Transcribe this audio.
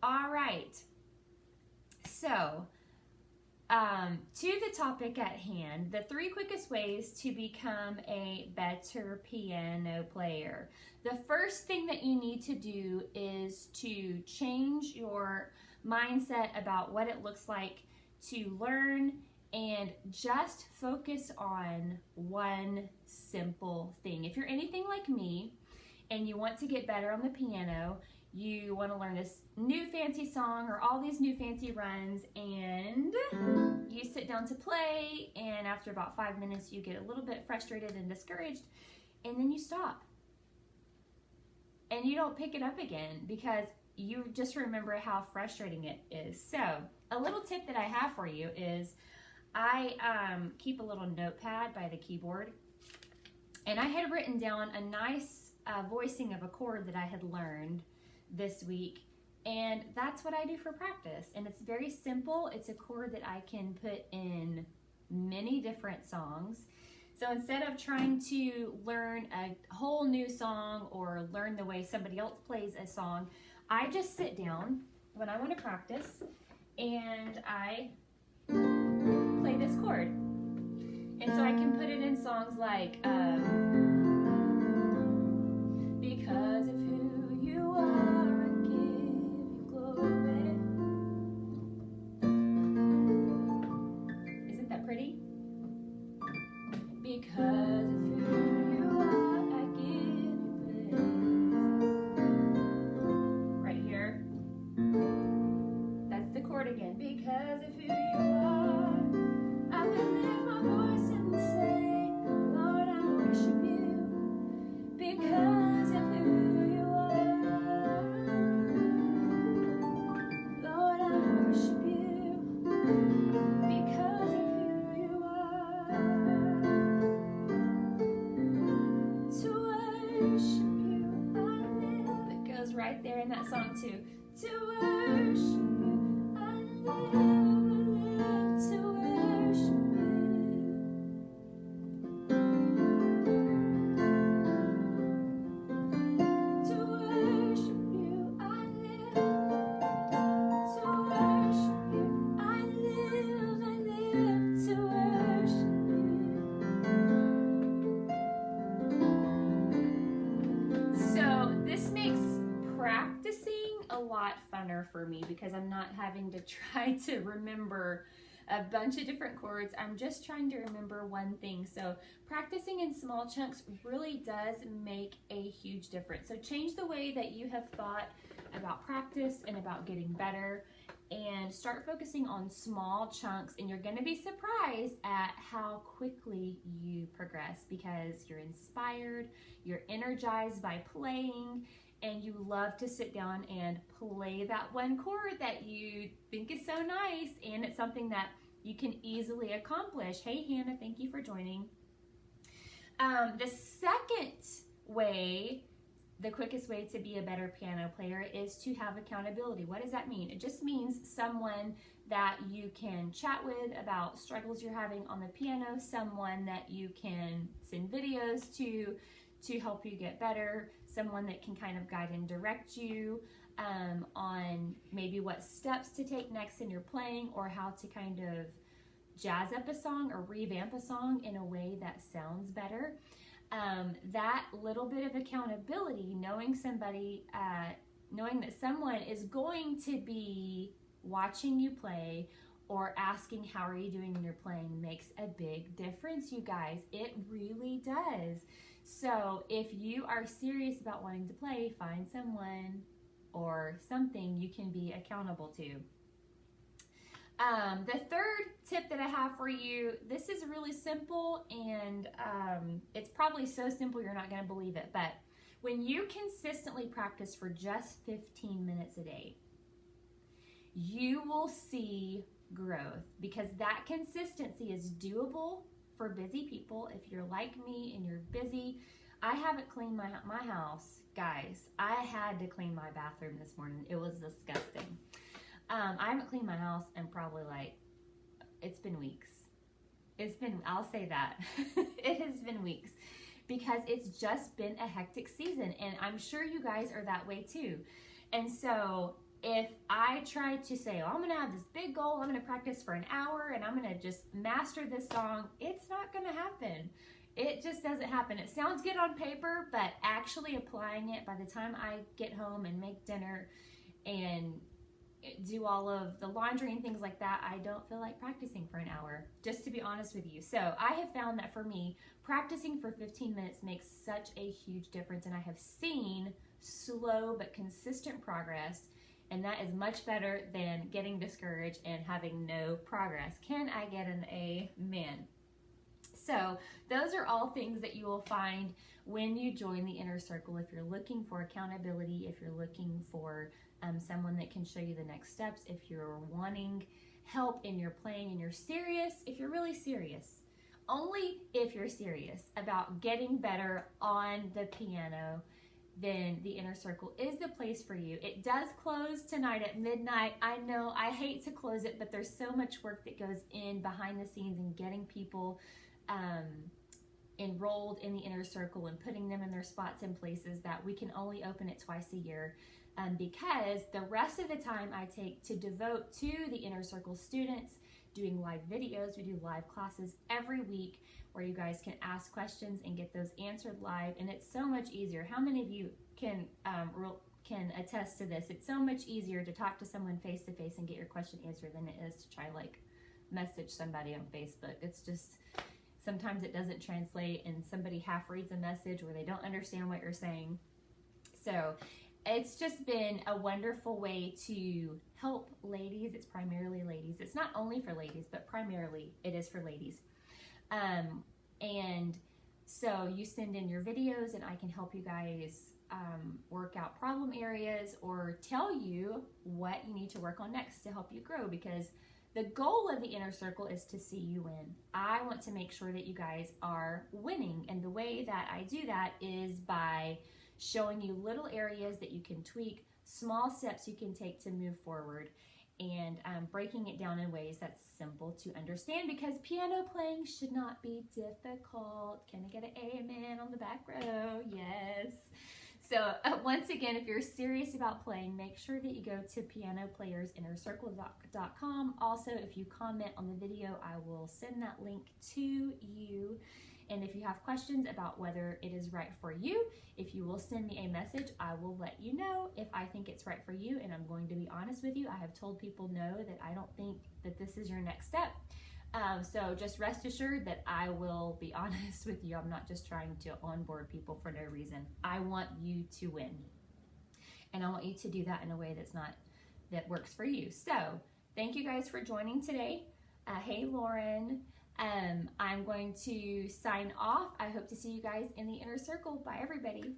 All right. So, to the topic at hand, the 3 quickest ways to become a better piano player. The first thing that you need to do is to change your mindset about what it looks like to learn and just focus on one simple thing. If you're anything like me and you want to get better on the piano, you want to learn this new fancy song or all these new fancy runs, and you sit down to play, and after about 5 minutes you get a little bit frustrated and discouraged, and then you stop and you don't pick it up again because you just remember how frustrating it is. So a little tip that I have for you is I keep a little notepad by the keyboard, and I had written down a nice voicing of a chord that I had learned this week, and that's what I do for practice. And it's very simple. It's a chord that I can put in many different songs. So instead of trying to learn a whole new song or learn the way somebody else plays a song, I just sit down when I want to practice and I play this chord. And so I can put it in songs like because of who you are, I give you glory. Isn't that pretty? Because of who you are, I give you praise. Right here. That's the chord again. Because of who you are, I will lift my voice and say, Lord, I worship you. Because of who you are, Lord, I worship you. Because of who you are, to worship you I live. It goes right there in that song too. To worship you I live to worship you. To worship you I live. To worship you I live to worship you. So this makes practicing a lot funner for me because I'm not having to try to remember a bunch of different chords. I'm just trying to remember one thing. So practicing in small chunks really does make a huge difference. So change the way that you have thought about practice and about getting better, and start focusing on small chunks, and you're going to be surprised at how quickly you progress because you're inspired, you're energized by playing, and you love to sit down and play that one chord that you think is so nice, and it's something that you can easily accomplish. Hey Hannah, thank you for joining. The second way, the quickest way to be a better piano player is to have accountability. What does that mean? It just means someone that you can chat with about struggles you're having on the piano, someone that you can send videos to help you get better, someone that can kind of guide and direct you on maybe what steps to take next in your playing, or how to kind of jazz up a song or revamp a song in a way that sounds better. That little bit of accountability, knowing somebody, knowing that someone is going to be watching you play or asking how are you doing in your playing, makes a big difference, you guys. It really does. So if you are serious about wanting to play, find someone or something you can be accountable to. The third tip that I have for you, this is really simple, and it's probably so simple you're not going to believe it, but when you consistently practice for just 15 minutes a day, you will see growth, because that consistency is doable for busy people. If you're like me and you're busy, I haven't cleaned my house, guys. I had to clean my bathroom this morning. It was disgusting. I haven't cleaned my house in probably it's been weeks. I'll say that. It has been weeks because it's just been a hectic season, and I'm sure you guys are that way too. And so if I try to say, oh, I'm gonna have this big goal, I'm gonna practice for an hour and I'm gonna just master this song, it's not gonna happen. It just doesn't happen. It sounds good on paper, but actually applying it, by the time I get home and make dinner and do all of the laundry and things like that, I don't feel like practicing for an hour, just to be honest with you. So I have found that for me, practicing for 15 minutes makes such a huge difference, and I have seen slow but consistent progress, and that is much better than getting discouraged and having no progress. Can I get an amen? So those are all things that you will find when you join the inner circle. If you're looking for accountability, if you're looking for someone that can show you the next steps, if you're wanting help in your playing and you're serious, if you're really serious, only if you're serious about getting better on the piano, then the inner circle is the place for you. It does close tonight at midnight. I know I hate to close it, but there's so much work that goes in behind the scenes and getting people enrolled in the inner circle and putting them in their spots and places that we can only open it twice a year, because the rest of the time I take to devote to the inner circle students, doing live videos. We do live classes every week where you guys can ask questions and get those answered live, and it's so much easier. How many of you can attest to this? It's so much easier to talk to someone face to face and get your question answered than it is to try like message somebody on Facebook. It's just, sometimes it doesn't translate and somebody half reads a message where they don't understand what you're saying. So it's just been a wonderful way to help ladies. It's primarily ladies. It's not only for ladies, but primarily it is for ladies. And so you send in your videos and I can help you guys work out problem areas or tell you what you need to work on next to help you grow, because the goal of the inner circle is to see you win. I want to make sure that you guys are winning, and the way that I do that is by showing you little areas that you can tweak, small steps you can take to move forward, and breaking it down in ways that's simple to understand, because piano playing should not be difficult. Can I get an amen on the back row? Yes. So once again, if you're serious about playing, make sure that you go to pianoplayersinnercircle.com. Also, if you comment on the video, I will send that link to you. And if you have questions about whether it is right for you, if you will send me a message, I will let you know if I think it's right for you. And I'm going to be honest with you. I have told people no, that I don't think that this is your next step. So just rest assured that I will be honest with you. I'm not just trying to onboard people for no reason. I want you to win. And I want you to do that in a way that works for you. So thank you guys for joining today. Hey, Lauren. I'm going to sign off. I hope to see you guys in the inner circle. Bye, everybody.